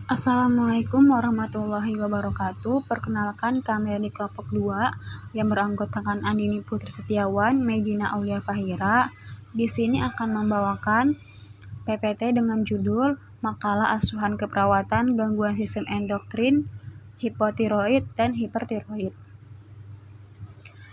Assalamualaikum warahmatullahi wabarakatuh. Perkenalkan, kami dari kelompok 2 yang beranggotakan Andini Putri Setiawan, Medina Aulia Fahira. Di sini akan membawakan PPT dengan judul Makalah Asuhan Keperawatan Gangguan Sistem Endokrin, Hipotiroid dan Hipertiroid.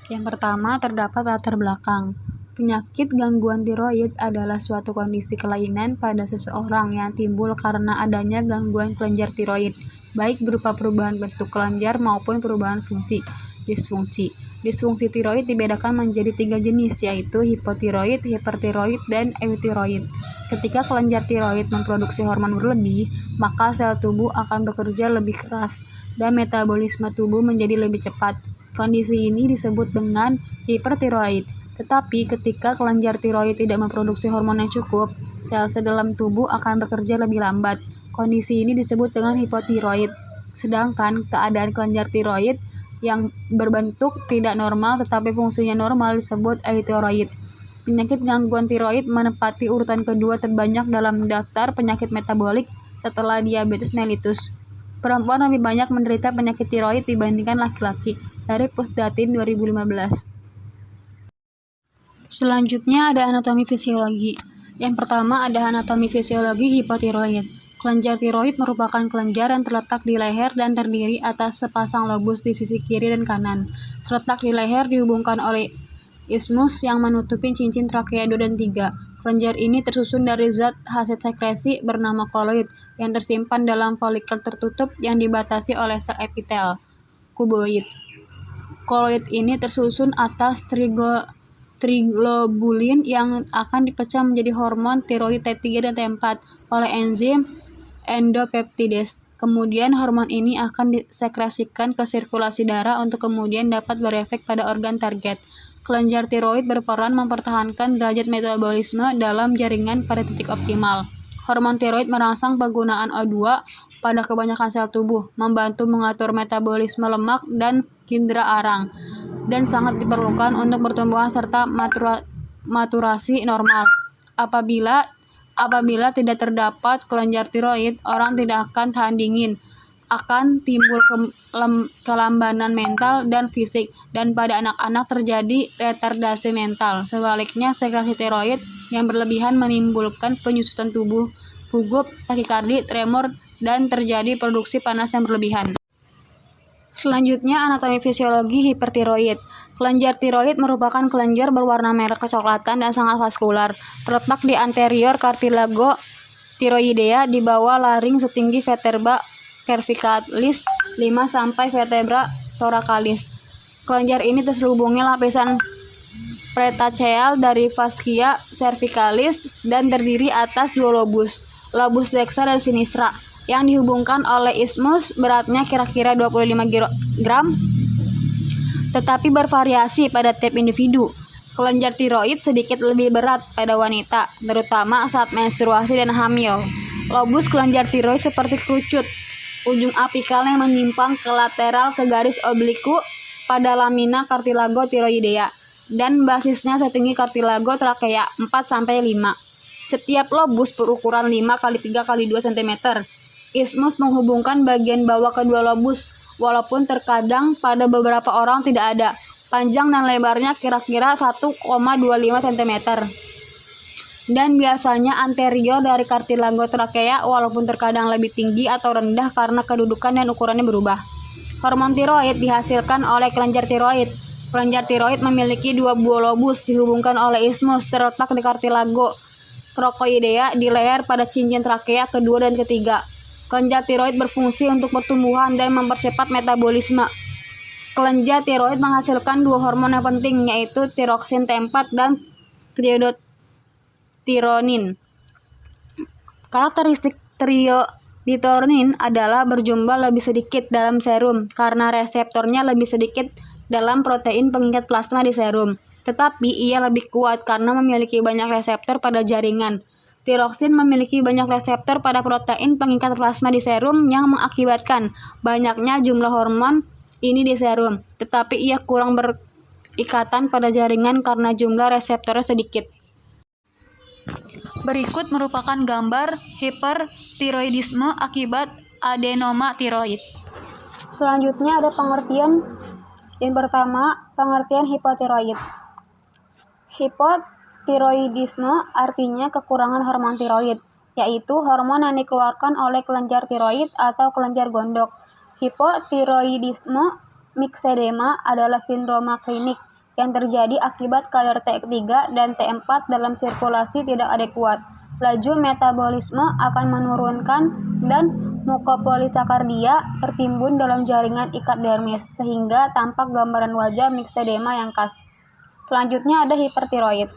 Yang pertama, terdapat latar belakang. Penyakit gangguan tiroid adalah suatu kondisi kelainan pada seseorang yang timbul karena adanya gangguan kelenjar tiroid, baik berupa perubahan bentuk kelenjar maupun perubahan fungsi, disfungsi. Disfungsi tiroid dibedakan menjadi 3 jenis, yaitu hipotiroid, hipertiroid, dan eutiroid. Ketika kelenjar tiroid memproduksi hormon berlebih, maka sel tubuh akan bekerja lebih keras dan metabolisme tubuh menjadi lebih cepat. Kondisi ini disebut dengan hipertiroid. Tetapi ketika kelenjar tiroid tidak memproduksi hormon yang cukup, sel-sel dalam tubuh akan bekerja lebih lambat. Kondisi ini disebut dengan hipotiroid. Sedangkan keadaan kelenjar tiroid yang berbentuk tidak normal tetapi fungsinya normal disebut eutiroid. Penyakit gangguan tiroid menempati urutan kedua terbanyak dalam daftar penyakit metabolik setelah diabetes mellitus. Perempuan lebih banyak menderita penyakit tiroid dibandingkan laki-laki, dari Pusdatin 2015. Selanjutnya ada anatomi fisiologi. Yang pertama ada anatomi fisiologi hipotiroid. Kelenjar tiroid merupakan kelenjar yang terletak di leher dan terdiri atas sepasang lobus di sisi kiri dan kanan. Terletak di leher dihubungkan oleh isthmus yang menutupi cincin trakea 2 dan 3. Kelenjar ini tersusun dari zat hasil sekresi bernama koloid yang tersimpan dalam folikel tertutup yang dibatasi oleh sel epitel kuboid. Koloid ini tersusun atas triglobulin yang akan dipecah menjadi hormon tiroid T3 dan T4 oleh enzim endopeptidase. Kemudian hormon ini akan disekresikan ke sirkulasi darah untuk kemudian dapat berefek pada organ target. Kelenjar tiroid berperan mempertahankan derajat metabolisme dalam jaringan pada titik optimal. Hormon tiroid merangsang penggunaan O2 pada kebanyakan sel tubuh, membantu mengatur metabolisme lemak dan indera arang, dan sangat diperlukan untuk pertumbuhan serta maturasi normal. Apabila tidak terdapat kelenjar tiroid, orang tidak akan tahan dingin, akan timbul kelambanan mental dan fisik, dan pada anak-anak terjadi retardasi mental. Sebaliknya, sekresi tiroid yang berlebihan menimbulkan penyusutan tubuh, gugup, takikardi, tremor, dan terjadi produksi panas yang berlebihan. Selanjutnya, anatomi fisiologi hipertiroid. Kelenjar tiroid merupakan kelenjar berwarna merah kecoklatan dan sangat vaskular. Terletak di anterior cartilago tiroidea di bawah laring setinggi vertebra cervicalis 5 sampai vertebra thoracalis. Kelenjar ini terhubungi lapisan pretaceal dari fascia cervicalis dan terdiri atas 2 lobus dextra dan sinistra, yang dihubungkan oleh isthmus. Beratnya kira-kira 25 gram, tetapi bervariasi pada tiap individu. Kelenjar tiroid sedikit lebih berat pada wanita, terutama saat menstruasi dan hamil. Lobus kelenjar tiroid seperti kerucut, ujung apikal yang menyimpang ke lateral ke garis obliku pada lamina cartilago tiroidea, dan basisnya setinggi cartilago trakea 4-5. Setiap lobus berukuran 5x3x2 cm. Isthmus menghubungkan bagian bawah kedua lobus, walaupun terkadang pada beberapa orang tidak ada. Panjang dan lebarnya kira-kira 1,25 cm. Dan biasanya anterior dari cartilago trakea, walaupun terkadang lebih tinggi atau rendah karena kedudukan dan ukurannya berubah. Hormon tiroid dihasilkan oleh kelenjar tiroid. Kelenjar tiroid memiliki 2 buah lobus dihubungkan oleh isthmus terletak di cartilago trochoidea di leher pada cincin trakea kedua dan ketiga. Kelenjar tiroid berfungsi untuk pertumbuhan dan mempercepat metabolisme. Kelenjar tiroid menghasilkan 2 hormon yang penting, yaitu tiroksin T4 dan triioditironin. Karakteristik triioditironin adalah berjumlah lebih sedikit dalam serum karena reseptornya lebih sedikit dalam protein pengikat plasma di serum, tetapi ia lebih kuat karena memiliki banyak reseptor pada jaringan. Tiroksin memiliki banyak reseptor pada protein pengikat plasma di serum yang mengakibatkan banyaknya jumlah hormon ini di serum, tetapi ia kurang berikatan pada jaringan karena jumlah reseptornya sedikit. Berikut merupakan gambar hipertiroidisme akibat adenoma tiroid. Selanjutnya ada pengertian. Yang pertama, pengertian hipotiroid. Hipotiroidisme artinya kekurangan hormon tiroid, yaitu hormon yang dikeluarkan oleh kelenjar tiroid atau kelenjar gondok. Hipotiroidisme myxedema adalah sindroma klinik yang terjadi akibat kadar T3 dan T4 dalam sirkulasi tidak adekuat. Laju metabolisme akan menurunkan dan mukopolisakardia tertimbun dalam jaringan ikat dermis sehingga tampak gambaran wajah myxedema yang khas. Selanjutnya ada hipertiroid.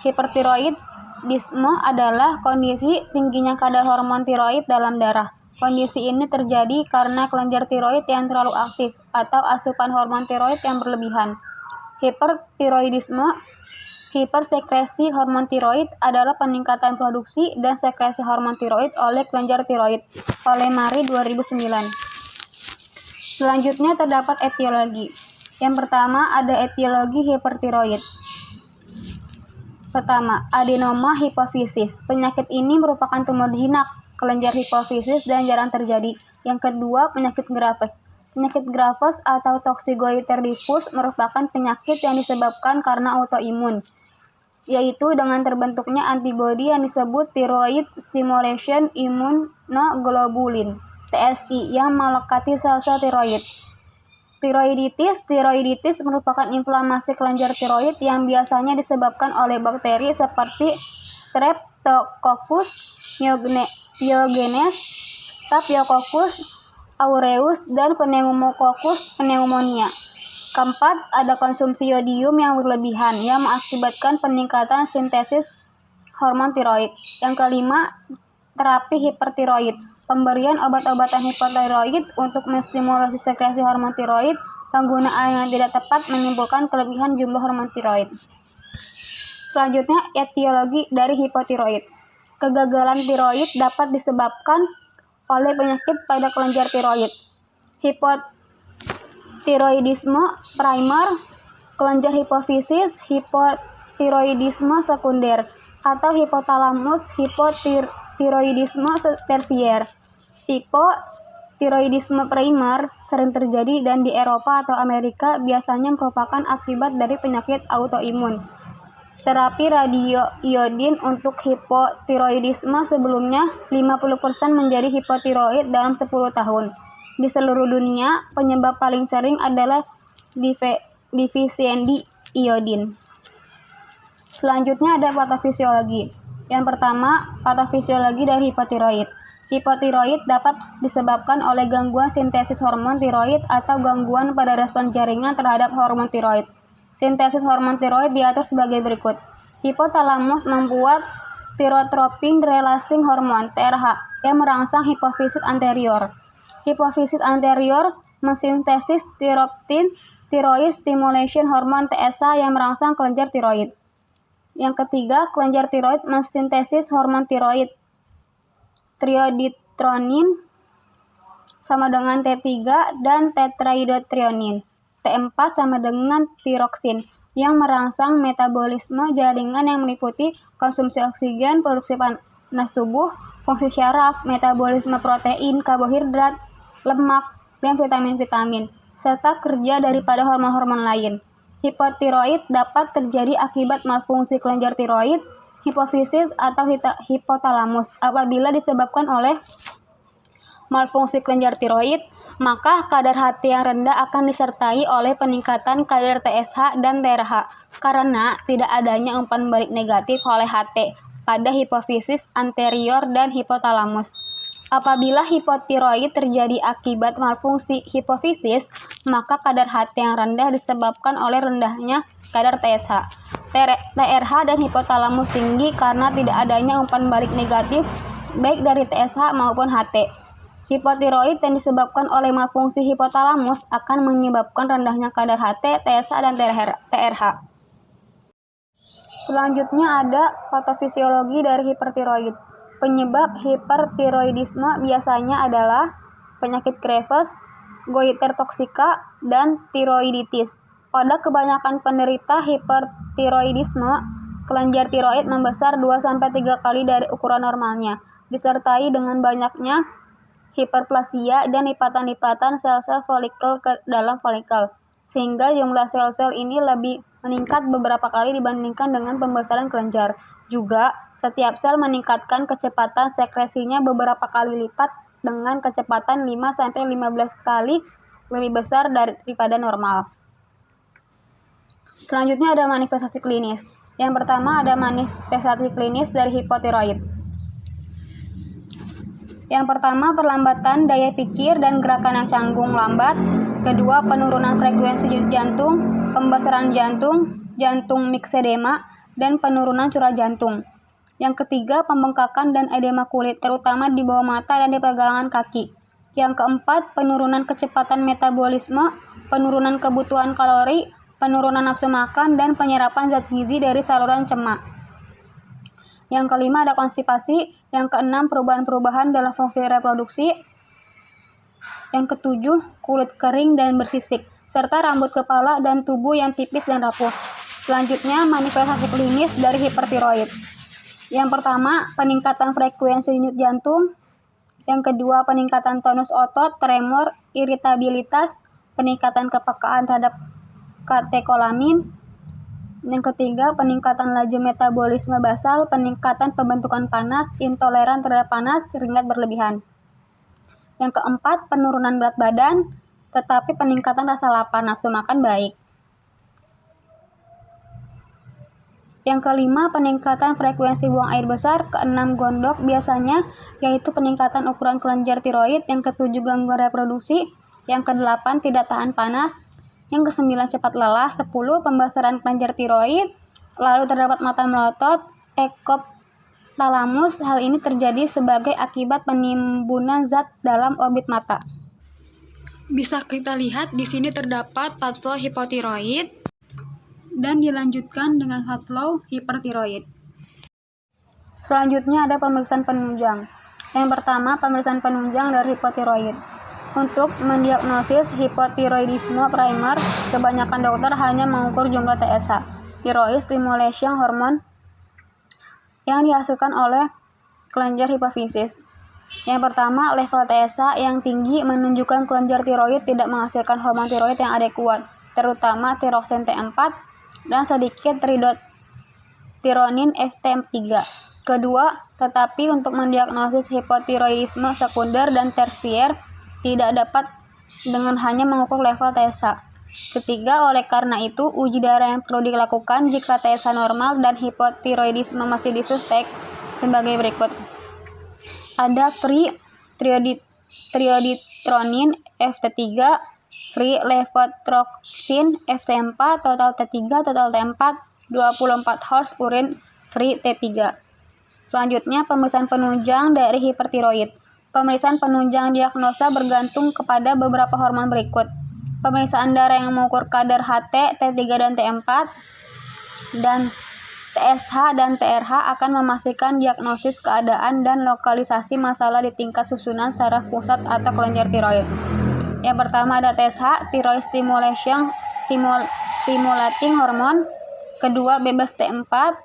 Hipertiroidisme adalah kondisi tingginya kadar hormon tiroid dalam darah. Kondisi ini terjadi karena kelenjar tiroid yang terlalu aktif atau asupan hormon tiroid yang berlebihan. Hipertiroidisme, hipersekresi hormon tiroid adalah peningkatan produksi dan sekresi hormon tiroid oleh kelenjar tiroid. Oleh Mari 2009. Selanjutnya terdapat etiologi. Yang pertama ada etiologi hipertiroid. Pertama, adenoma hipofisis. Penyakit ini merupakan tumor jinak kelenjar hipofisis dan jarang terjadi. Yang kedua, penyakit Graves. Penyakit Graves atau toxigoiter diffuse merupakan penyakit yang disebabkan karena autoimun, yaitu dengan terbentuknya antibodi yang disebut thyroid stimulation immunoglobulin (TSI) yang melekati sel-sel tiroid. Tiroiditis merupakan inflamasi kelenjar tiroid yang biasanya disebabkan oleh bakteri seperti Streptococcus pyogenes, Staphylococcus aureus, dan Pneumococcus pneumonia. Keempat, ada konsumsi yodium yang berlebihan yang mengakibatkan peningkatan sintesis hormon tiroid. Yang kelima, terapi hipertiroid. Pemberian obat-obatan hipotiroid untuk menstimulasi sekresi hormon tiroid. Penggunaan yang tidak tepat menimbulkan kelebihan jumlah hormon tiroid. Selanjutnya, etiologi dari hipotiroid. Kegagalan tiroid dapat disebabkan oleh penyakit pada kelenjar tiroid. Hipotiroidisme primer, kelenjar hipofisis, hipotiroidisme sekunder, atau hipotalamus hipotiroidisme tersier. Hipotiroidisme primer sering terjadi dan di Eropa atau Amerika biasanya merupakan akibat dari penyakit autoimun. Terapi radioiodin untuk hipotiroidisme sebelumnya 50% menjadi hipotiroid dalam 10 tahun. Di seluruh dunia, penyebab paling sering adalah defisiensi iodin. Selanjutnya ada patofisiologi. Yang pertama, patofisiologi dari hipotiroid. Hipotiroid dapat disebabkan oleh gangguan sintesis hormon tiroid atau gangguan pada respon jaringan terhadap hormon tiroid. Sintesis hormon tiroid diatur sebagai berikut. Hipotalamus membuat thyrotropin releasing hormone (TRH) yang merangsang hipofisis anterior. Hipofisis anterior mensintesis thyroid stimulation hormone (TSH) yang merangsang kelenjar tiroid. Yang ketiga, kelenjar tiroid mensintesis hormon tiroid. Triiodtronin sama dengan T3 dan tetraiodtronin. T4 sama dengan tiroksin yang merangsang metabolisme jaringan yang meliputi konsumsi oksigen, produksi panas tubuh, fungsi syaraf, metabolisme protein, karbohidrat, lemak, dan vitamin-vitamin, serta kerja daripada hormon-hormon lain. Hipotiroid dapat terjadi akibat malfungsi kelenjar tiroid, hipofisis, atau hipotalamus. Apabila disebabkan oleh malfungsi kelenjar tiroid, maka kadar HT yang rendah akan disertai oleh peningkatan kadar TSH dan TRH karena tidak adanya umpan balik negatif oleh HT pada hipofisis anterior dan hipotalamus. Apabila hipotiroid terjadi akibat malfungsi hipofisis, maka kadar HT yang rendah disebabkan oleh rendahnya kadar TSH. TRH dan hipotalamus tinggi karena tidak adanya umpan balik negatif baik dari TSH maupun HT. Hipotiroid yang disebabkan oleh malfungsi hipotalamus akan menyebabkan rendahnya kadar HT, TSH, dan TRH. Selanjutnya ada patofisiologi dari hipertiroid. Penyebab hipertiroidisme biasanya adalah penyakit Graves, goiter toksika, dan tiroiditis. Pada kebanyakan penderita hipertiroidisme, kelenjar tiroid membesar 2-3 kali dari ukuran normalnya, disertai dengan banyaknya hiperplasia, dan lipatan-lipatan sel-sel folikel ke dalam folikel, sehingga jumlah sel-sel ini lebih meningkat beberapa kali dibandingkan dengan pembesaran kelenjar. Juga, setiap sel meningkatkan kecepatan sekresinya beberapa kali lipat dengan kecepatan 5-15 kali lebih besar daripada normal. Selanjutnya ada manifestasi klinis. Yang pertama ada manifestasi klinis dari hipotiroid. Yang pertama, perlambatan daya pikir dan gerakan yang canggung lambat. Kedua, penurunan frekuensi jantung, pembesaran jantung, jantung miksedema, dan penurunan curah jantung. Yang ketiga, pembengkakan dan edema kulit, terutama di bawah mata dan di pergelangan kaki. Yang keempat, penurunan kecepatan metabolisme, penurunan kebutuhan kalori, penurunan nafsu makan, dan penyerapan zat gizi dari saluran cerna. Yang kelima ada konstipasi. Yang keenam, perubahan-perubahan dalam fungsi reproduksi. Yang ketujuh, kulit kering dan bersisik, serta rambut kepala dan tubuh yang tipis dan rapuh. Selanjutnya, manifestasi klinis dari hipertiroid. Yang pertama, peningkatan frekuensi denyut jantung. Yang kedua, peningkatan tonus otot, tremor, iritabilitas, peningkatan kepekaan terhadap katekolamin. Yang ketiga, peningkatan laju metabolisme basal, peningkatan pembentukan panas, intoleran terhadap panas, keringat berlebihan. Yang keempat, penurunan berat badan, tetapi peningkatan rasa lapar, nafsu makan baik. Yang kelima, peningkatan frekuensi buang air besar. Keenam, gondok biasanya, yaitu peningkatan ukuran kelenjar tiroid. Yang ketujuh, gangguan reproduksi. Yang kedelapan, tidak tahan panas. Yang kesembilan, cepat lelah. 10, pembesaran kelenjar tiroid. Lalu terdapat mata melotot, ekoptalamus. Hal ini terjadi sebagai akibat penimbunan zat dalam orbit mata. Bisa kita lihat di sini terdapat fat flow hipotiroid dan dilanjutkan dengan fat flow hipertiroid. Selanjutnya ada pemeriksaan penunjang. Yang pertama, pemeriksaan penunjang dari hipotiroid. Untuk mendiagnosis hipotiroidisme primer, kebanyakan dokter hanya mengukur jumlah TSH, thyroid stimulation hormone, yang dihasilkan oleh kelenjar hipofisis. Yang pertama, level TSH yang tinggi menunjukkan kelenjar tiroid tidak menghasilkan hormon tiroid yang adekuat, terutama tiroksin T4 dan sedikit tironin FT3. Kedua, tetapi untuk mendiagnosis hipotiroidisme sekunder dan tersier tidak dapat dengan hanya mengukur level TSH. Ketiga, oleh karena itu, uji darah yang perlu dilakukan jika TSH normal dan hipotiroidisme masih disuspek sebagai berikut. Ada free trioditronin FT3, free levothyroxine FT4, total T3, total T4, 24 horse urine free T3. Selanjutnya, pemeriksaan penunjang dari hipertiroid. Pemeriksaan penunjang diagnosa bergantung kepada beberapa hormon berikut. Pemeriksaan darah yang mengukur kadar HT, T3 dan T4, dan TSH dan TRH akan memastikan diagnosis keadaan dan lokalisasi masalah di tingkat susunan saraf pusat atau kelenjar tiroid. Yang pertama ada TSH, thyroid stimulating hormone. Kedua, bebas T4,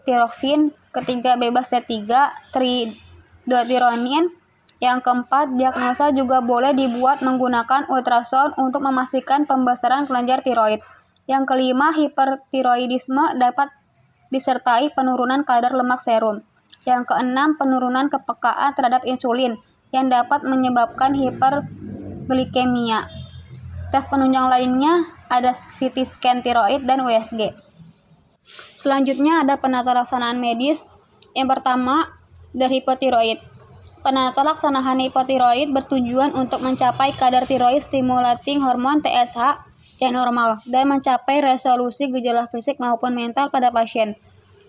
tiroksin. Ketiga, bebas T3, tridotironin. Yang keempat, diagnosa juga boleh dibuat menggunakan ultrasound untuk memastikan pembesaran kelenjar tiroid. Yang kelima, hipertiroidisme dapat disertai penurunan kadar lemak serum. Yang keenam, penurunan kepekaan terhadap insulin yang dapat menyebabkan hiperglikemia. Tes penunjang lainnya ada CT scan tiroid dan USG. Selanjutnya ada penata laksanaan medis. Yang pertama, dari hipotiroid. Penata laksanaan hipotiroid bertujuan untuk mencapai kadar tiroid stimulating hormone TSH yang normal dan mencapai resolusi gejala fisik maupun mental pada pasien.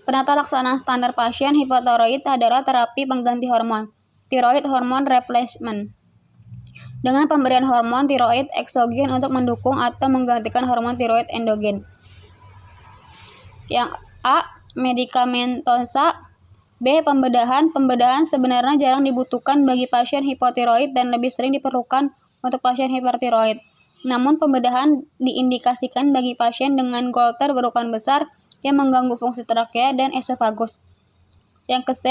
Penata laksanaan standar pasien hipotiroid adalah terapi pengganti hormon, thyroid hormone replacement, dengan pemberian hormon tiroid eksogen untuk mendukung atau menggantikan hormon tiroid endogen. Yang A, medikamentosa. B, pembedahan. Pembedahan sebenarnya jarang dibutuhkan bagi pasien hipotiroid dan lebih sering diperlukan untuk pasien hipertiroid. Namun pembedahan diindikasikan bagi pasien dengan goiter berukuran besar yang mengganggu fungsi trakea dan esofagus. Yang ke C,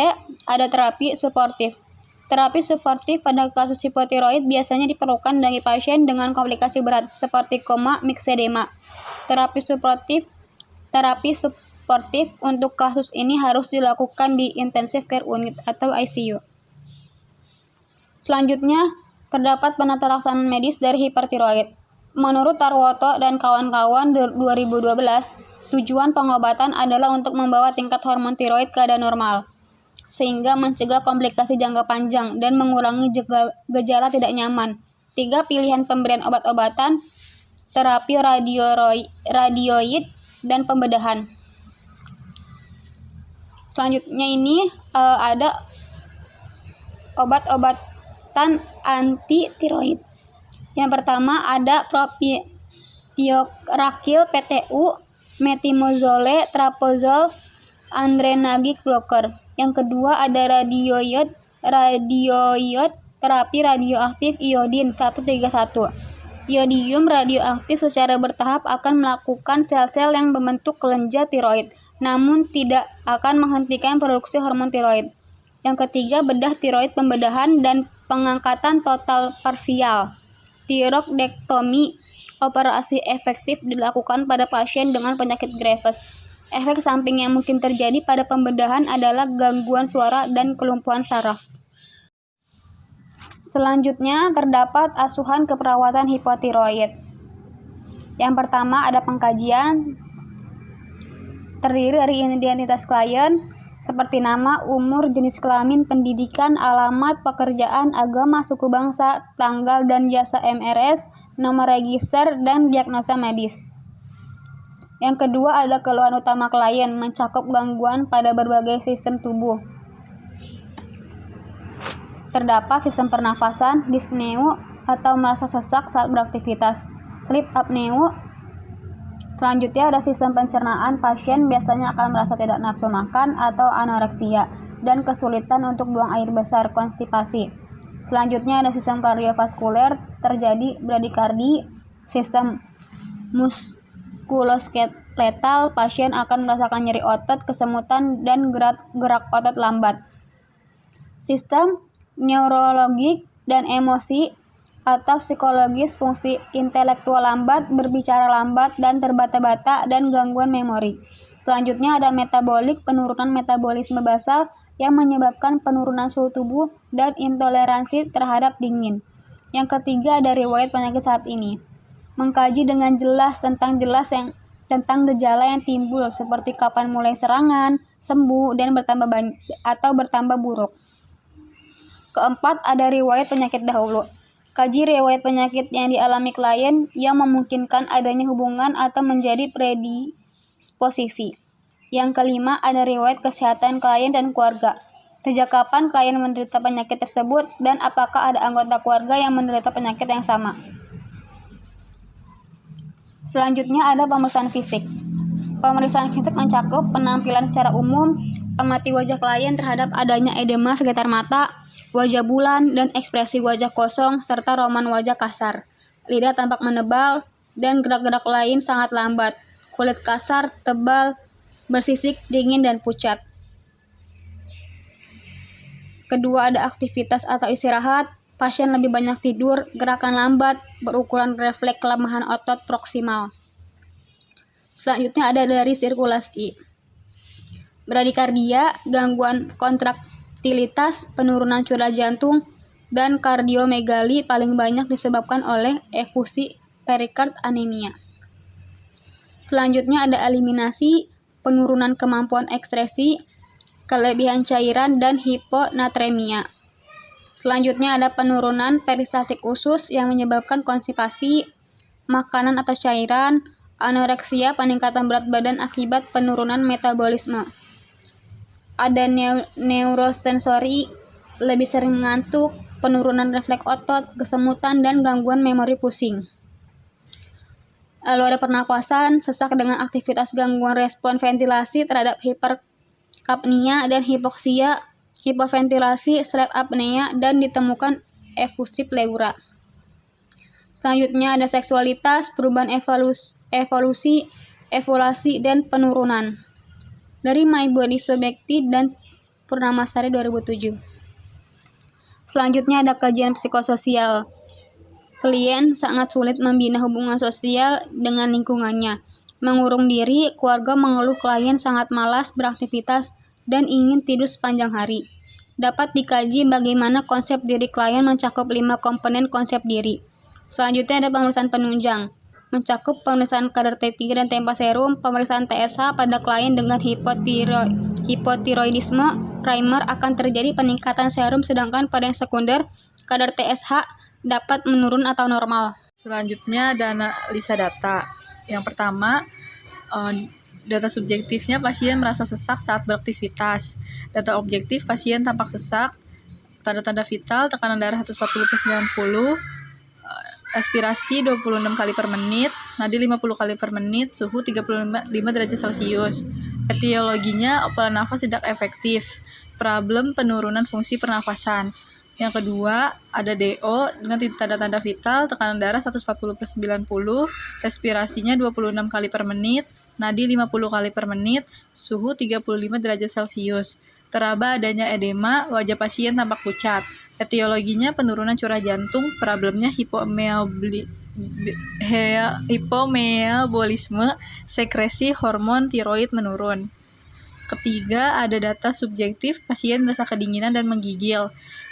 ada terapi suportif. Terapi suportif pada kasus hipotiroid biasanya diperlukan bagi pasien dengan komplikasi berat seperti koma, miksedema. Terapi suportif untuk kasus ini harus dilakukan di intensive care unit atau ICU. Selanjutnya, terdapat penata laksanaan medis dari hipertiroid. Menurut Tarwoto dan kawan-kawan 2012, tujuan pengobatan adalah untuk membawa tingkat hormon tiroid ke keadaan normal, sehingga mencegah komplikasi jangka panjang dan mengurangi gejala tidak nyaman. 3 pilihan pemberian obat-obatan, terapi radioid, dan pembedahan. Selanjutnya ini ada obat-obatan anti tiroid. Yang pertama ada propiontiokrakil PTU, metimozole, trapozole, adrenergic blocker. Yang kedua ada radioid terapi radioaktif iodin 131. Iodium radioaktif secara bertahap akan melakukan sel-sel yang membentuk kelenjar tiroid, namun tidak akan menghentikan produksi hormon tiroid. Yang ketiga, bedah tiroid pembedahan dan pengangkatan total parsial. Tiroidektomi, operasi efektif dilakukan pada pasien dengan penyakit Graves. Efek samping yang mungkin terjadi pada pembedahan adalah gangguan suara dan kelumpuhan saraf. Selanjutnya, terdapat asuhan keperawatan hipotiroid. Yang pertama ada pengkajian, terdiri dari identitas klien, seperti nama, umur, jenis kelamin, pendidikan, alamat, pekerjaan, agama, suku bangsa, tanggal dan jasa MRS, nomor register, dan diagnosa medis. Yang kedua ada keluhan utama klien, mencakup gangguan pada berbagai sistem tubuh. Terdapat sistem pernafasan, dyspneu atau merasa sesak saat beraktivitas, sleep apneu. Selanjutnya ada sistem pencernaan, pasien biasanya akan merasa tidak nafsu makan atau anoreksia dan kesulitan untuk buang air besar, konstipasi. Selanjutnya ada sistem kardiovaskuler, terjadi bradikardi, sistem muskuloskeletal, pasien akan merasakan nyeri otot, kesemutan, dan gerak otot lambat. Sistem neurologik dan emosi atau psikologis, fungsi intelektual lambat, berbicara lambat dan terbata-bata, dan gangguan memori. Selanjutnya ada metabolik, penurunan metabolisme basal yang menyebabkan penurunan suhu tubuh dan intoleransi terhadap dingin. Yang ketiga ada riwayat penyakit saat ini. Mengkaji dengan jelas tentang gejala yang timbul seperti kapan mulai serangan, sembuh, dan bertambah buruk. Keempat ada riwayat penyakit dahulu. Kaji riwayat penyakit yang dialami klien yang memungkinkan adanya hubungan atau menjadi predisposisi. Yang kelima ada riwayat kesehatan klien dan keluarga. Sejak kapan klien menderita penyakit tersebut dan apakah ada anggota keluarga yang menderita penyakit yang sama. Selanjutnya ada pemeriksaan fisik. Pemeriksaan fisik mencakup penampilan secara umum, amati wajah klien terhadap adanya edema sekitar mata, wajah bulan, dan ekspresi wajah kosong, serta roman wajah kasar. Lidah tampak menebal, dan gerak-gerak lain sangat lambat. Kulit kasar, tebal, bersisik, dingin, dan pucat. Kedua ada aktivitas atau istirahat. Pasien lebih banyak tidur, gerakan lambat, berukuran refleks kelemahan otot proksimal. Selanjutnya ada dari sirkulasi. Bradikardia, gangguan kontraktilitas, penurunan curah jantung, dan kardiomegali paling banyak disebabkan oleh efusi perikard anemia. Selanjutnya ada eliminasi, penurunan kemampuan ekskresi, kelebihan cairan, dan hiponatremia. Selanjutnya ada penurunan peristaltik usus yang menyebabkan konstipasi, makanan atau cairan, anoreksia, peningkatan berat badan akibat penurunan metabolisme. Ada neurosensori, lebih sering mengantuk, penurunan refleks otot, kesemutan, dan gangguan memori pusing. Lalu ada pernapasan, sesak dengan aktivitas, gangguan respon ventilasi terhadap hiperkapnia dan hipoksia, hipoventilasi, sleep apnea, dan ditemukan efusi pleura. Selanjutnya ada seksualitas, perubahan evolusi, dan penurunan. Dari My Body Subjective dan Purnamasari 2007. Selanjutnya ada kajian psikososial. Klien sangat sulit membina hubungan sosial dengan lingkungannya. Mengurung diri, keluarga mengeluh klien sangat malas beraktivitas dan ingin tidur sepanjang hari. Dapat dikaji bagaimana konsep diri klien mencakup 5 komponen konsep diri. Selanjutnya ada pemeriksaan penunjang. Mencakup pemeriksaan kadar T3 dan T4 serum, pemeriksaan TSH pada klien dengan hipotiroidisme primer akan terjadi peningkatan serum, sedangkan pada yang sekunder, kadar TSH dapat menurun atau normal. Selanjutnya ada analisa data. Yang pertama, data subjektifnya pasien merasa sesak saat beraktivitas. Data objektif pasien tampak sesak, tanda-tanda vital, tekanan darah 140/90, aspirasi 26 kali per menit, nadi 50 kali per menit, suhu 35 derajat Celcius. Etiologinya pola nafas tidak efektif, problem penurunan fungsi pernafasan. Yang kedua, ada DO dengan tanda-tanda vital, tekanan darah 140/90, respirasinya 26 kali per menit, nadi 50 kali per menit, suhu 35 derajat Celcius. Teraba adanya edema, wajah pasien tampak pucat. Etiologinya penurunan curah jantung, problemnya hipomeabolisme, sekresi hormon tiroid menurun. Ketiga, ada data subjektif, pasien merasa kedinginan dan menggigil.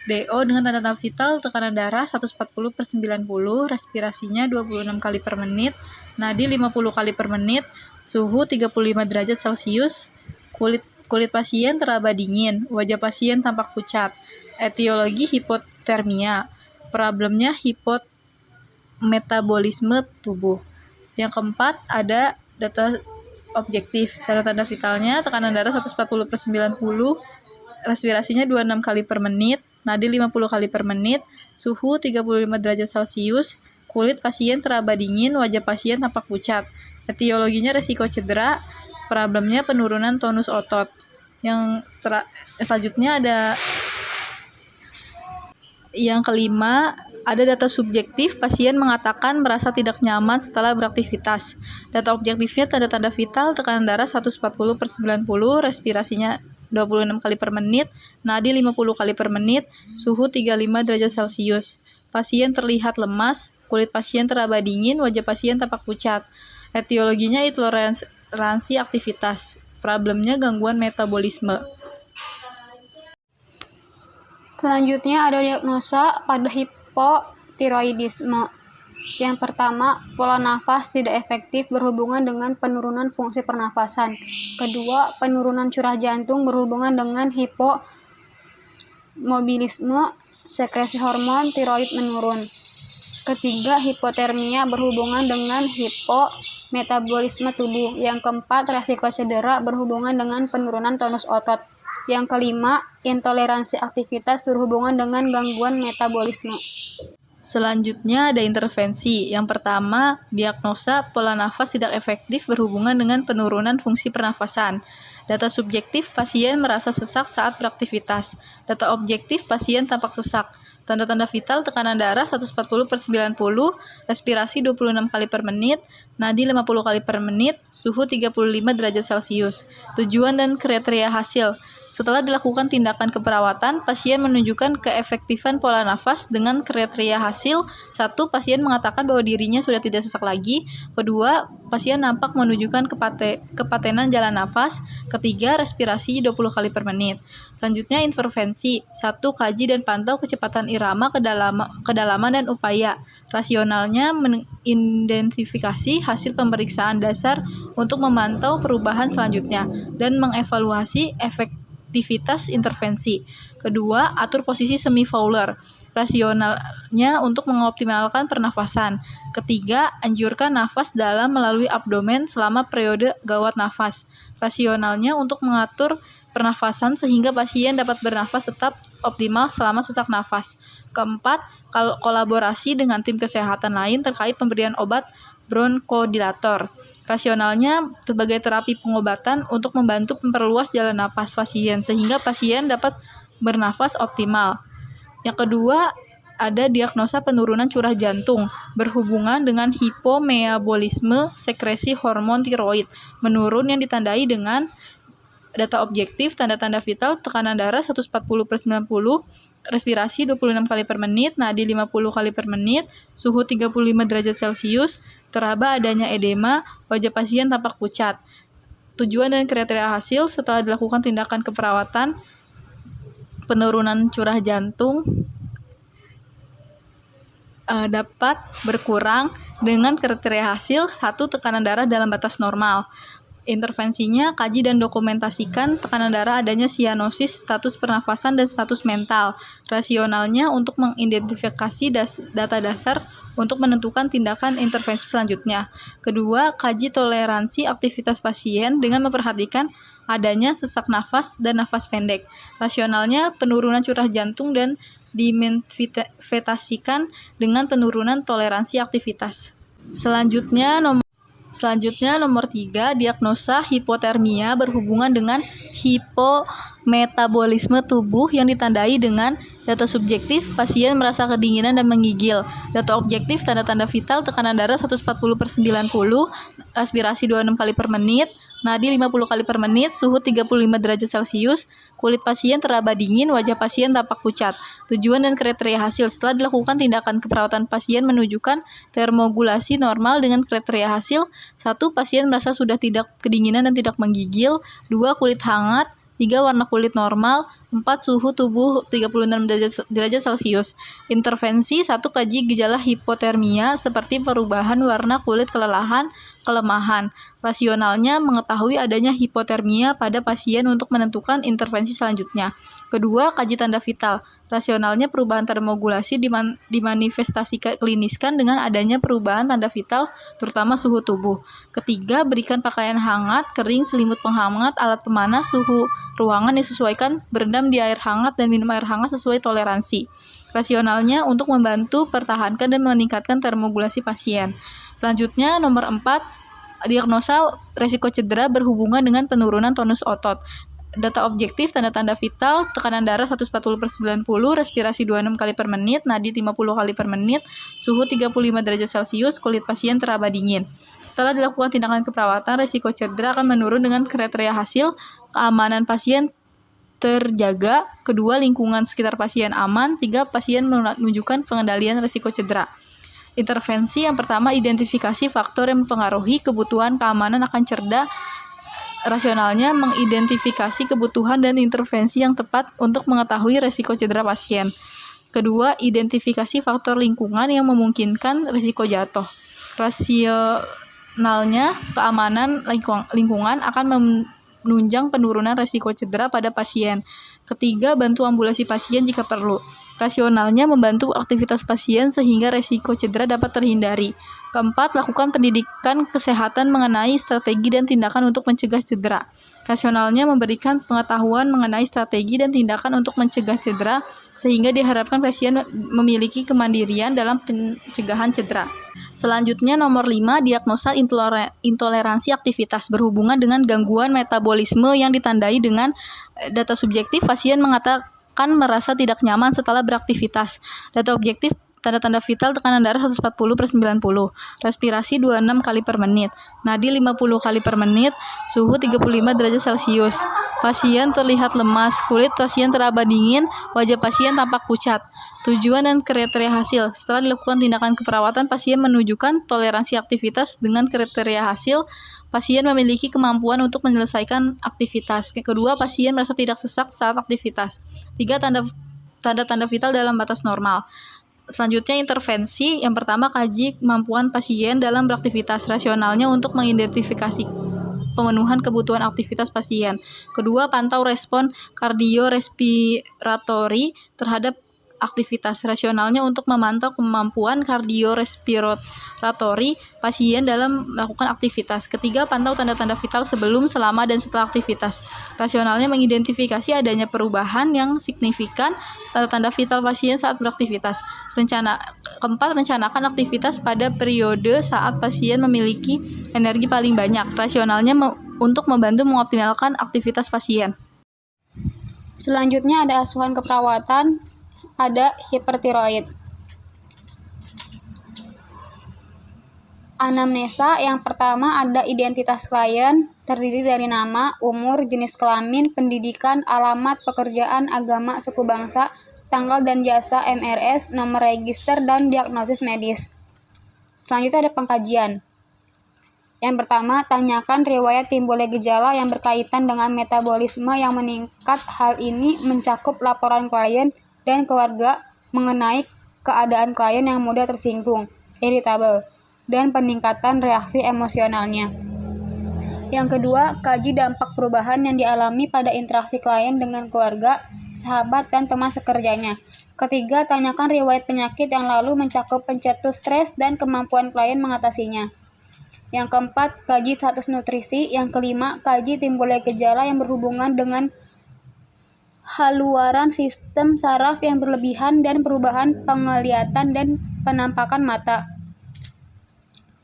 DO dengan tanda-tanda vital, tekanan darah 140/90, respirasinya 26 kali per menit, nadi 50 kali per menit, suhu 35 derajat Celcius, kulit pasien teraba dingin, wajah pasien tampak pucat. Etiologi hipotermia, problemnya metabolisme tubuh. Yang keempat, ada data objektif, tanda-tanda vitalnya, tekanan darah 140/90, respirasinya 26 kali per menit, nadi 50 kali per menit, suhu 35 derajat Celcius, kulit pasien teraba dingin, wajah pasien tampak pucat. Etiologinya resiko cedera, problemnya penurunan tonus otot. Selanjutnya ada yang kelima, ada data subjektif, pasien mengatakan merasa tidak nyaman setelah beraktivitas. Data objektifnya tanda-tanda vital, tekanan darah 140/90, respirasinya 26 kali per menit, nadi 50 kali per menit, suhu 35 derajat Celcius. Pasien terlihat lemas, kulit pasien teraba dingin, wajah pasien tampak pucat. Etiologinya intoleransi aktivitas, problemnya gangguan metabolisme. Selanjutnya ada diagnosa pada hipotiroidisme. Yang pertama, pola nafas tidak efektif berhubungan dengan penurunan fungsi pernafasan. Kedua, penurunan curah jantung berhubungan dengan hipomobilisme, sekresi hormon tiroid menurun. Ketiga, hipotermia berhubungan dengan hipometabolisme tubuh. Yang keempat, resiko cedera berhubungan dengan penurunan tonus otot. Yang kelima, intoleransi aktivitas berhubungan dengan gangguan metabolisme. Selanjutnya ada intervensi. Yang pertama, diagnosa pola nafas tidak efektif berhubungan dengan penurunan fungsi pernafasan. Data subjektif, pasien merasa sesak saat beraktivitas. Data objektif, pasien tampak sesak. Tanda-tanda vital, tekanan darah 140/90, respirasi 26 kali per menit, nadi 50 kali per menit, suhu 35 derajat Celcius. Tujuan dan kriteria hasil. Setelah dilakukan tindakan keperawatan, pasien menunjukkan keefektifan pola nafas dengan kriteria hasil. 1. Pasien mengatakan bahwa dirinya sudah tidak sesak lagi. Kedua, pasien nampak menunjukkan kepatenan jalan nafas. Ketiga, respirasi 20 kali per menit. Selanjutnya, intervensi. 1. Kaji dan pantau kecepatan irama, kedalaman dan upaya. Rasionalnya mengidentifikasi hasil pemeriksaan dasar untuk memantau perubahan selanjutnya dan mengevaluasi efektivitas intervensi. Kedua, atur posisi semi-Fowler. Rasionalnya untuk mengoptimalkan pernafasan. Ketiga, anjurkan nafas dalam melalui abdomen selama periode gawat nafas. Rasionalnya untuk mengatur pernafasan sehingga pasien dapat bernafas tetap optimal selama sesak nafas. Keempat, kolaborasi dengan tim kesehatan lain terkait pemberian obat bronkodilator. Rasionalnya sebagai terapi pengobatan untuk membantu memperluas jalan napas pasien sehingga pasien dapat bernafas optimal. Yang kedua, ada diagnosa penurunan curah jantung berhubungan dengan hipomeabolisme, sekresi hormon tiroid menurun yang ditandai dengan data objektif, tanda-tanda vital, tekanan darah 140/90, respirasi 26 kali per menit, nadi 50 kali per menit, suhu 35 derajat Celcius, teraba adanya edema, wajah pasien tampak pucat. Tujuan dan kriteria hasil setelah dilakukan tindakan keperawatan, penurunan curah jantung dapat berkurang dengan kriteria hasil 1. Tekanan darah dalam batas normal. Intervensinya, kaji dan dokumentasikan tekanan darah, adanya sianosis, status pernafasan, dan status mental. Rasionalnya untuk mengidentifikasi data dasar untuk menentukan tindakan intervensi selanjutnya. Kedua, kaji toleransi aktivitas pasien dengan memperhatikan adanya sesak nafas dan nafas pendek. Rasionalnya, penurunan curah jantung dan dimanifestasikan dengan penurunan toleransi aktivitas. Selanjutnya nomor 3, diagnosa hipotermia berhubungan dengan hipometabolisme tubuh yang ditandai dengan data subjektif, pasien merasa kedinginan dan menggigil. Data objektif, tanda-tanda vital, tekanan darah 140/90, respirasi 26 kali per menit, nadi 50 kali per menit, suhu 35 derajat Celcius, kulit pasien teraba dingin, wajah pasien tampak pucat. Tujuan dan kriteria hasil setelah dilakukan tindakan keperawatan, pasien menunjukkan termogulasi normal dengan kriteria hasil 1. Pasien merasa sudah tidak kedinginan dan tidak menggigil. 2. Kulit hangat. 3. Warna kulit normal. 4. Suhu tubuh 36 derajat Celcius. Intervensi 1. Kaji gejala hipotermia seperti perubahan warna kulit, kelelahan, kelemahan. Rasionalnya mengetahui adanya hipotermia pada pasien untuk menentukan intervensi selanjutnya. Kedua, kaji tanda vital. Rasionalnya perubahan termogulasi dimanifestasikan kliniskan dengan adanya perubahan tanda vital, terutama suhu tubuh. Ketiga, berikan pakaian hangat, kering, selimut penghangat, alat pemanas, suhu ruangan disesuaikan, berendam di air hangat dan minum air hangat sesuai toleransi. Rasionalnya untuk membantu pertahankan dan meningkatkan termogulasi pasien. Selanjutnya nomor 4, diagnosa resiko cedera berhubungan dengan penurunan tonus otot. Data objektif, tanda-tanda vital, tekanan darah 140/90, respirasi 26 kali per menit, nadi 50 kali per menit, suhu 35 derajat Celcius, kulit pasien teraba dingin. Setelah dilakukan tindakan keperawatan, resiko cedera akan menurun dengan kriteria hasil, keamanan pasien terjaga, kedua, lingkungan sekitar pasien aman, 3, pasien menunjukkan pengendalian resiko cedera. Intervensi yang pertama, identifikasi faktor yang mempengaruhi kebutuhan keamanan akan cedera. Rasionalnya mengidentifikasi kebutuhan dan intervensi yang tepat untuk mengetahui resiko cedera pasien. Kedua, identifikasi faktor lingkungan yang memungkinkan risiko jatuh. Rasionalnya keamanan lingkungan akan menunjang penurunan risiko cedera pada pasien. Ketiga, bantu ambulasi pasien jika perlu. Rasionalnya membantu aktivitas pasien sehingga risiko cedera dapat terhindari. Keempat, lakukan pendidikan kesehatan mengenai strategi dan tindakan untuk mencegah cedera. Rasionalnya memberikan pengetahuan mengenai strategi dan tindakan untuk mencegah cedera sehingga diharapkan pasien memiliki kemandirian dalam pencegahan cedera. Selanjutnya nomor 5, diagnosa intoleransi aktivitas berhubungan dengan gangguan metabolisme yang ditandai dengan data subjektif, pasien mengatakan merasa tidak nyaman setelah beraktivitas. Data objektif, tanda-tanda vital, tekanan darah 140/90, respirasi 26 kali per menit, nadi 50 kali per menit, suhu 35 derajat Celcius. Pasien terlihat lemas, kulit pasien teraba dingin, wajah pasien tampak pucat. Tujuan dan kriteria hasil. Setelah dilakukan tindakan keperawatan, pasien menunjukkan toleransi aktivitas dengan kriteria hasil. Pasien memiliki kemampuan untuk menyelesaikan aktivitas. Kedua, pasien merasa tidak sesak saat aktivitas. 3, tanda-tanda vital dalam batas normal. Selanjutnya intervensi. Yang pertama, kaji kemampuan pasien dalam beraktivitas. Rasionalnya untuk mengidentifikasi pemenuhan kebutuhan aktivitas pasien. Kedua, pantau respon kardiorespiratori terhadap aktivitas. Rasionalnya untuk memantau kemampuan kardiorespiratori pasien dalam melakukan aktivitas. Ketiga, pantau tanda-tanda vital sebelum, selama, dan setelah aktivitas. Rasionalnya mengidentifikasi adanya perubahan yang signifikan tanda-tanda vital pasien saat beraktivitas. Keempat, rencanakan aktivitas pada periode saat pasien memiliki energi paling banyak. Rasionalnya untuk membantu mengoptimalkan aktivitas pasien. Selanjutnya ada asuhan keperawatan pada hipertiroid. Anamnesa yang pertama ada identitas klien, terdiri dari nama, umur, jenis kelamin, pendidikan, alamat, pekerjaan, agama, suku bangsa, tanggal dan jasa MRS, nomor register, dan diagnosis medis. Selanjutnya ada pengkajian. Yang pertama, tanyakan riwayat timbulnya gejala yang berkaitan dengan metabolisme yang meningkat. Hal ini mencakup laporan klien dan keluarga mengenai keadaan klien yang mudah tersinggung, irritable, dan peningkatan reaksi emosionalnya. Yang kedua, kaji dampak perubahan yang dialami pada interaksi klien dengan keluarga, sahabat, dan teman sekerjanya. Ketiga, tanyakan riwayat penyakit yang lalu mencakup pencetus stres dan kemampuan klien mengatasinya. Yang keempat, kaji status nutrisi. Yang kelima, kaji timbulnya gejala yang berhubungan dengan haluaran sistem saraf yang berlebihan dan perubahan penglihatan dan penampakan mata.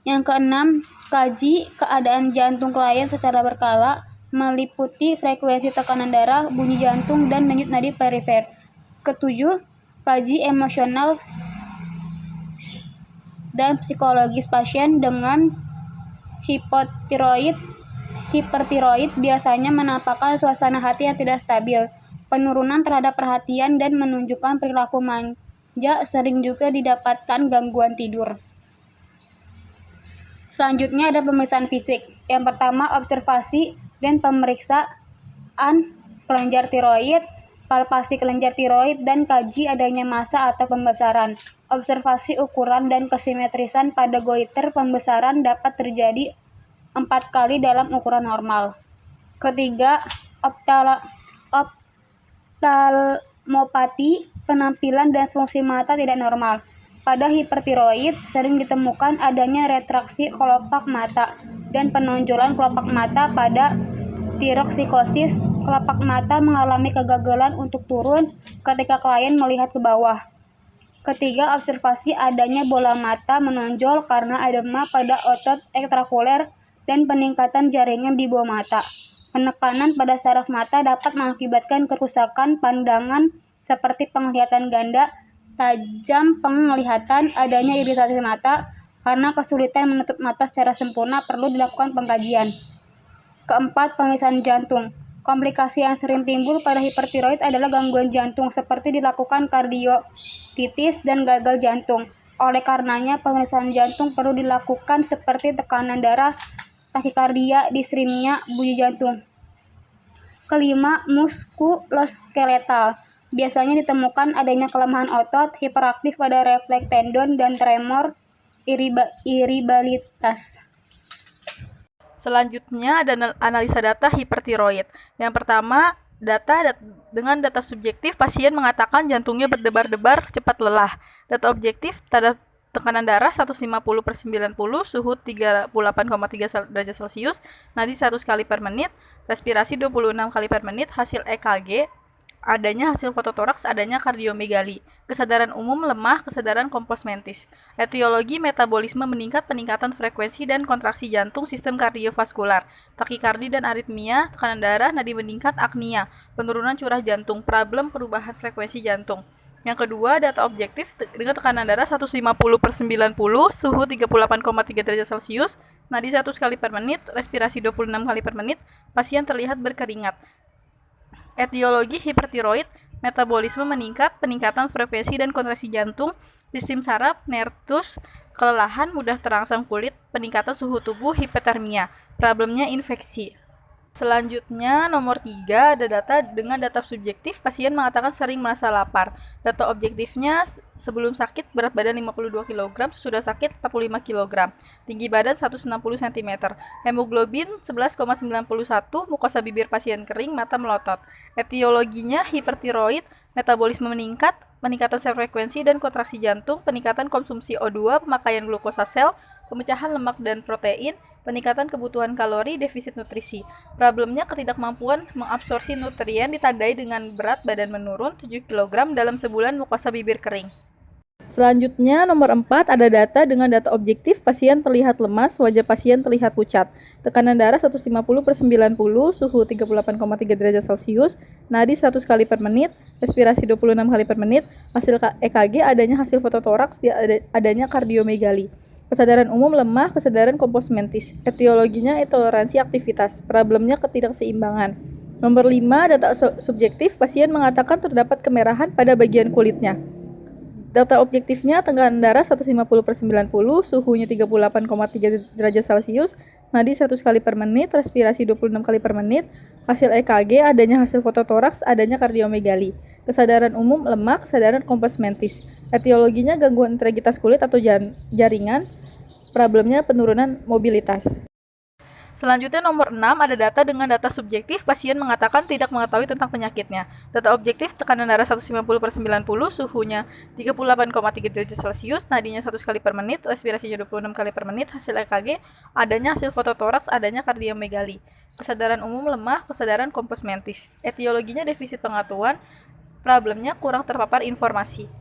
Yang keenam, kaji keadaan jantung klien secara berkala, meliputi frekuensi tekanan darah, bunyi jantung, dan denyut nadi perifer. Ketujuh, kaji emosional dan psikologis pasien dengan hipertiroid biasanya menampakkan suasana hati yang tidak stabil, penurunan terhadap perhatian, dan menunjukkan perilaku manja. Sering juga didapatkan gangguan tidur. Selanjutnya ada pemeriksaan fisik. Yang pertama, observasi dan pemeriksaan kelenjar tiroid, palpasi kelenjar tiroid, dan kaji adanya massa atau pembesaran. Observasi ukuran dan kesimetrisan pada goiter pembesaran dapat terjadi 4 kali dalam ukuran normal. Ketiga, oftalmopati, penampilan dan fungsi mata tidak normal. Pada hipertiroid sering ditemukan adanya retraksi kelopak mata dan penonjolan kelopak mata. Pada tiroksikosis, kelopak mata mengalami kegagalan untuk turun ketika klien melihat ke bawah. Ketiga, observasi adanya bola mata menonjol karena edema pada otot ekstrakuler dan peningkatan jaringan di bawah mata. Penekanan pada saraf mata dapat mengakibatkan kerusakan pandangan seperti penglihatan ganda, tajam penglihatan, adanya iritasi mata. Karena kesulitan menutup mata secara sempurna, perlu dilakukan pengkajian. Keempat, pemeriksaan jantung. Komplikasi yang sering timbul pada hipertiroid adalah gangguan jantung seperti dilakukan kardiotitis dan gagal jantung. Oleh karenanya, pemeriksaan jantung perlu dilakukan seperti tekanan darah, takikardia, disrimia, bunyi jantung. Kelima, muskuloskeletal. Biasanya ditemukan adanya kelemahan otot, hiperaktif pada refleks tendon, dan tremor, irritabilitas. Selanjutnya ada analisa data hipertiroid. Yang pertama, dengan data subjektif, pasien mengatakan jantungnya berdebar-debar, cepat lelah. Data objektif, tekanan darah 150/90, suhu 38,3 derajat Celcius, nadi 100 kali per menit, respirasi 26 kali per menit, hasil EKG, adanya hasil fototoraks, adanya kardiomegali, kesadaran umum lemah, kesadaran kompos mentis. Etiologi metabolisme meningkat, peningkatan frekuensi dan kontraksi jantung, sistem kardiovaskular, takikardi dan aritmia, tekanan darah, nadi meningkat, apnia, penurunan curah jantung, problem perubahan frekuensi jantung. Yang kedua, data objektif dengan tekanan darah 150/90, suhu 38,3 derajat Celcius, nadi 100 kali per menit, respirasi 26 kali per menit, pasien terlihat berkeringat. Etiologi hipertiroid, metabolisme meningkat, peningkatan frekuensi dan kontraksi jantung, sistem saraf, nervus, kelelahan, mudah terangsang kulit, peningkatan suhu tubuh, hipotermia, problemnya infeksi. Selanjutnya, nomor 3, ada dengan data subjektif, pasien mengatakan sering merasa lapar. Data objektifnya, sebelum sakit berat badan 52 kg, sesudah sakit 45 kg, tinggi badan 160 cm, hemoglobin 11,91, mukosa bibir pasien kering, mata melotot. Etiologinya hipertiroid, metabolisme meningkat, peningkatan frekuensi dan kontraksi jantung, peningkatan konsumsi O2, pemakaian glukosa sel, pemecahan lemak dan protein, peningkatan kebutuhan kalori, defisit nutrisi. Problemnya ketidakmampuan mengabsorpsi nutrien ditandai dengan berat badan menurun 7 kg dalam sebulan, mukosa bibir kering. Selanjutnya, nomor 4, ada dengan data objektif, pasien terlihat lemas, wajah pasien terlihat pucat. Tekanan darah 150/90, suhu 38,3 derajat Celcius, nadi 100 kali per menit, respirasi 26 kali per menit, hasil EKG, adanya hasil fototoraks, adanya kardiomegali. Kesadaran umum lemah, kesadaran kompos mentis. Etiologinya intoleransi aktivitas, problemnya ketidakseimbangan. Nomor 5, data subjektif, pasien mengatakan terdapat kemerahan pada bagian kulitnya. Data objektifnya, tekanan darah 150/90, suhunya 38,3 derajat Celcius, nadi 100 kali per menit, respirasi 26 kali per menit, hasil EKG, adanya hasil fototoraks, adanya kardiomegali. Kesadaran umum lemah, kesadaran kompos mentis. Etiologinya gangguan integritas kulit atau jaringan, problemnya penurunan mobilitas. Selanjutnya nomor 6 ada data dengan data subjektif, pasien mengatakan tidak mengetahui tentang penyakitnya. Data objektif, tekanan darah 150/90, suhunya 38,3 derajat Celcius, nadinya 100 kali per menit, respirasinya 26 kali per menit, hasil EKG, adanya hasil fototoraks, adanya kardiomegali. Kesadaran umum lemah, kesadaran kompos mentis. Etiologinya defisit pengetahuan, problemnya kurang terpapar informasi.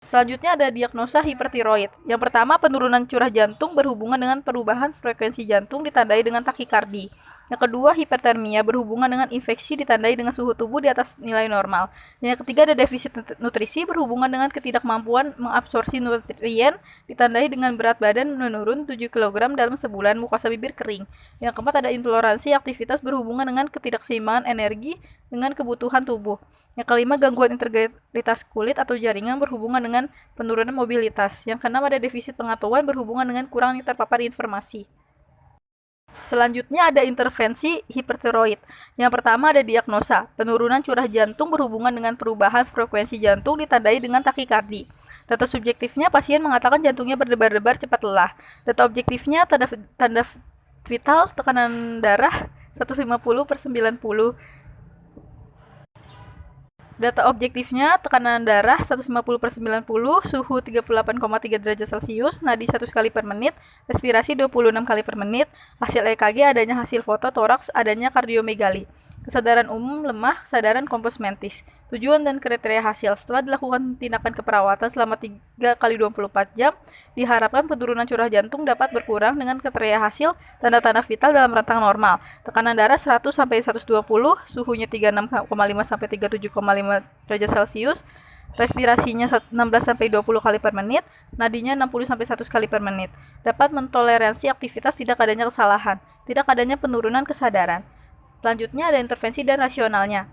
Selanjutnya ada diagnosa hipertiroid. Yang pertama, penurunan curah jantung berhubungan dengan perubahan frekuensi jantung ditandai dengan takikardi. Yang kedua, hipertermia berhubungan dengan infeksi ditandai dengan suhu tubuh di atas nilai normal. Yang ketiga, ada defisit nutrisi berhubungan dengan ketidakmampuan mengabsorpsi nutrien ditandai dengan berat badan menurun 7 kg dalam sebulan, mukosa bibir kering. Yang keempat, ada intoleransi aktivitas berhubungan dengan ketidakseimbangan energi dengan kebutuhan tubuh. Yang kelima, gangguan integritas kulit atau jaringan berhubungan dengan penurunan mobilitas. Yang keenam, ada defisit pengetahuan berhubungan dengan kurangnya terpapar informasi. Selanjutnya ada intervensi hipertiroid. Yang pertama ada diagnosa, penurunan curah jantung berhubungan dengan perubahan frekuensi jantung ditandai dengan takikardi. Data subjektifnya, pasien mengatakan jantungnya berdebar-debar cepat lelah. Data objektifnya, tanda vital, tekanan darah 150/90. Data objektifnya, tekanan darah 150/90, suhu 38,3 derajat Celcius, nadi 100 kali per menit, respirasi 26 kali per menit, hasil EKG, adanya hasil foto toraks, adanya kardiomegali. Kesadaran umum lemah, kesadaran kompos mentis. Tujuan dan kriteria hasil. Setelah dilakukan tindakan keperawatan selama 3 kali 24 jam, diharapkan penurunan curah jantung dapat berkurang dengan kriteria hasil tanda-tanda vital dalam rentang normal. Tekanan darah 100 sampai 120, suhunya 36,5 sampai 37,5 derajat Celcius, respirasinya 16 sampai 20 kali per menit, nadinya 60 sampai 100 kali per menit. Dapat mentoleransi aktivitas, tidak adanya kesalahan, tidak adanya penurunan kesadaran. Selanjutnya ada intervensi dan rasionalnya.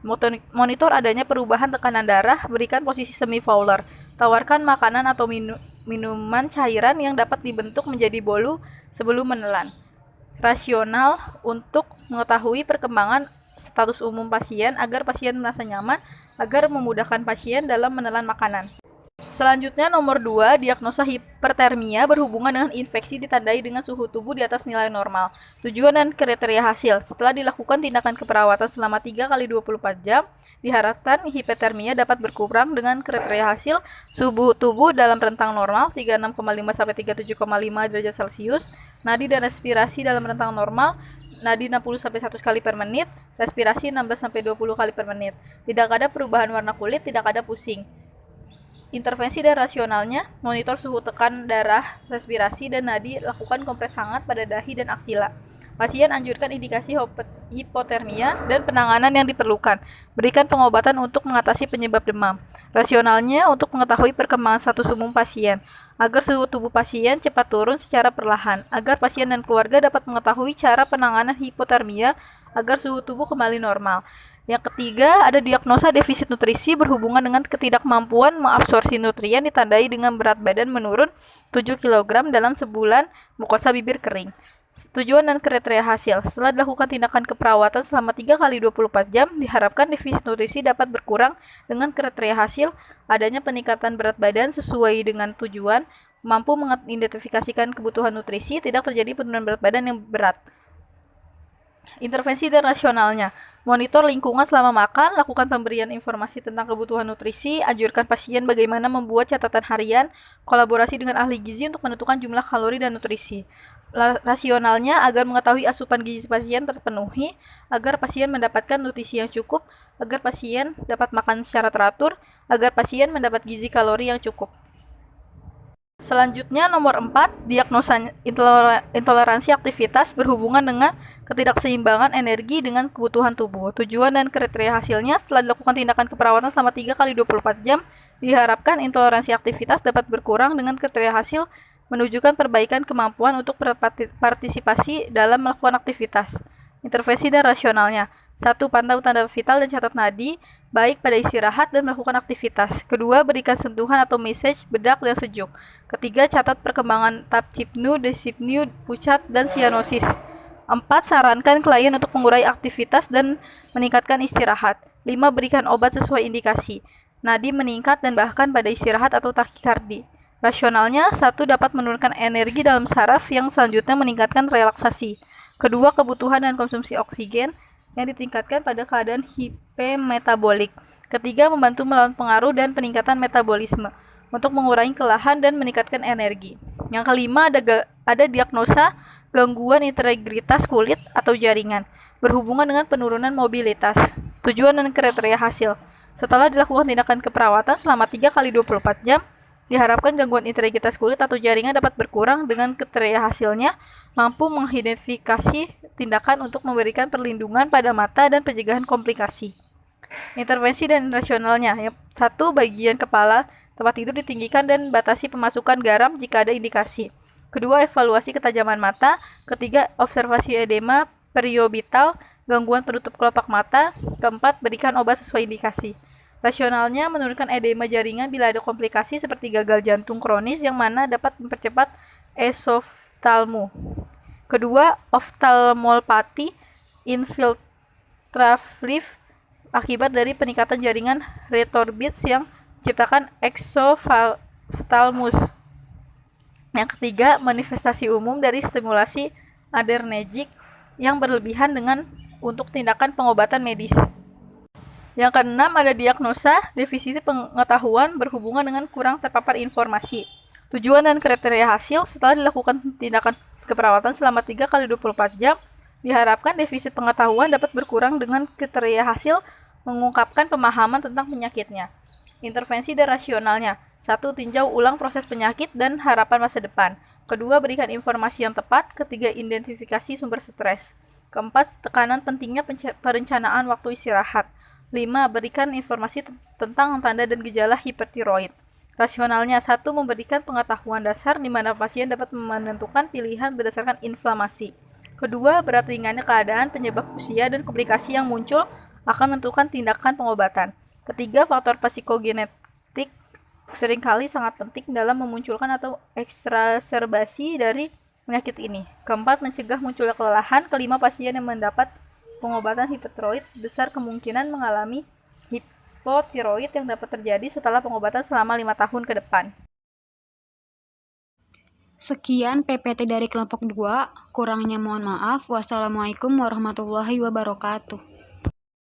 Monitor adanya perubahan tekanan darah, berikan posisi semi-Fowler. Tawarkan makanan atau minuman cairan yang dapat dibentuk menjadi bolu sebelum menelan. Rasional untuk mengetahui perkembangan status umum pasien agar pasien merasa nyaman, agar memudahkan pasien dalam menelan makanan. Selanjutnya nomor 2, diagnosa hipertermia berhubungan dengan infeksi ditandai dengan suhu tubuh di atas nilai normal. Tujuan dan kriteria hasil. Setelah dilakukan tindakan keperawatan selama 3 kali 24 jam, diharapkan hipertermia dapat berkurang dengan kriteria hasil suhu tubuh dalam rentang normal 36,5 sampai 37,5 derajat Celcius, nadi dan respirasi dalam rentang normal, nadi 60 sampai 100 kali per menit, respirasi 16 sampai 20 kali per menit. Tidak ada perubahan warna kulit, tidak ada pusing. Intervensi dan rasionalnya, monitor suhu tekan darah, respirasi, dan nadi, lakukan kompres hangat pada dahi dan aksila. Pasien anjurkan indikasi hipotermia dan penanganan yang diperlukan. Berikan pengobatan untuk mengatasi penyebab demam. Rasionalnya untuk mengetahui perkembangan status umum pasien, agar suhu tubuh pasien cepat turun secara perlahan, agar pasien dan keluarga dapat mengetahui cara penanganan hipotermia agar suhu tubuh kembali normal. Yang ketiga, ada diagnosa defisit nutrisi berhubungan dengan ketidakmampuan mengabsorpsi nutrien ditandai dengan berat badan menurun 7 kg dalam sebulan, mukosa bibir kering. Tujuan dan kriteria hasil. Setelah dilakukan tindakan keperawatan selama 3 kali 24 jam, diharapkan defisit nutrisi dapat berkurang dengan kriteria hasil adanya peningkatan berat badan sesuai dengan tujuan, mampu mengidentifikasikan kebutuhan nutrisi, tidak terjadi penurunan berat badan yang berat. Intervensi dan rasionalnya. Monitor lingkungan selama makan, lakukan pemberian informasi tentang kebutuhan nutrisi, anjurkan pasien bagaimana membuat catatan harian, kolaborasi dengan ahli gizi untuk menentukan jumlah kalori dan nutrisi. Rasionalnya agar mengetahui asupan gizi pasien terpenuhi, agar pasien mendapatkan nutrisi yang cukup, agar pasien dapat makan secara teratur, agar pasien mendapat gizi kalori yang cukup. Selanjutnya nomor 4, diagnosa intoleransi aktivitas berhubungan dengan ketidakseimbangan energi dengan kebutuhan tubuh. Tujuan dan kriteria hasilnya setelah dilakukan tindakan keperawatan selama 3 kali 24 jam, diharapkan intoleransi aktivitas dapat berkurang dengan kriteria hasil menunjukkan perbaikan kemampuan untuk berpartisipasi dalam melakukan aktivitas. Intervensi dan rasionalnya. 1. Pantau tanda vital dan catat nadi, baik pada istirahat dan melakukan aktivitas. 2. Berikan sentuhan atau massage bedak yang sejuk. 3. Catat perkembangan tapcipnu, desipnu, pucat, dan sianosis. 4. Sarankan klien untuk mengurai aktivitas dan meningkatkan istirahat. 5. Berikan obat sesuai indikasi. Nadi meningkat dan bahkan pada istirahat atau takikardi. Rasionalnya, 1. Dapat menurunkan energi dalam saraf yang selanjutnya meningkatkan relaksasi. 2. Kebutuhan dan konsumsi oksigen yang ditingkatkan pada keadaan hipermetabolik. 3. Membantu melawan pengaruh dan peningkatan metabolisme untuk mengurangi kelelahan dan meningkatkan energi. Yang kelima, ada diagnosa gangguan integritas kulit atau jaringan berhubungan dengan penurunan mobilitas. Tujuan dan kriteria hasil. Setelah dilakukan tindakan keperawatan selama 3 kali 24 jam, diharapkan gangguan integritas kulit atau jaringan dapat berkurang. Dengan kriteria hasilnya mampu mengidentifikasi tindakan untuk memberikan perlindungan pada mata dan pencegahan komplikasi. Intervensi dan rasionalnya. 1. Bagian kepala tempat tidur ditinggikan dan batasi pemasukan garam jika ada indikasi. 2. Evaluasi ketajaman mata. 3. Observasi edema periobital, gangguan penutup kelopak mata. 4. Berikan obat sesuai indikasi. Rasionalnya, menurunkan edema jaringan bila ada komplikasi seperti gagal jantung kronis yang mana dapat mempercepat esoftalmu. 2. Oftalmopati infiltratif akibat dari peningkatan jaringan retrorbits yang menciptakan exophthalmus. Yang ketiga, manifestasi umum dari stimulasi adrenergik yang berlebihan untuk tindakan pengobatan medis. Yang keenam, ada diagnosa defisit pengetahuan berhubungan dengan kurang terpapar informasi. Tujuan dan kriteria hasil. Setelah dilakukan tindakan keperawatan selama 3 kali 24 jam, diharapkan defisit pengetahuan dapat berkurang. Dengan kriteria hasil mengungkapkan pemahaman tentang penyakitnya. Intervensi dan rasionalnya. 1. Tinjau ulang proses penyakit dan harapan masa depan. 2. Berikan informasi yang tepat. 3. Identifikasi sumber stres. 4. Tekanan pentingnya perencanaan waktu istirahat. 5. Berikan informasi tentang tanda dan gejala hipertiroid. Rasionalnya. 1. Memberikan pengetahuan dasar di mana pasien dapat menentukan pilihan berdasarkan inflamasi. 2. Berat ringannya keadaan, penyebab usia, dan komplikasi yang muncul akan menentukan tindakan pengobatan. 3. Faktor psikogenetik seringkali sangat penting dalam memunculkan atau ekstraserbasi dari penyakit ini. 4. Mencegah munculnya kelelahan. 5. Pasien yang mendapat pengobatan hipertiroid besar kemungkinan mengalami hipotiroid yang dapat terjadi setelah pengobatan selama 5 tahun ke depan. Sekian PPT dari kelompok 2. Kurangnya mohon maaf. Wassalamualaikum warahmatullahi wabarakatuh.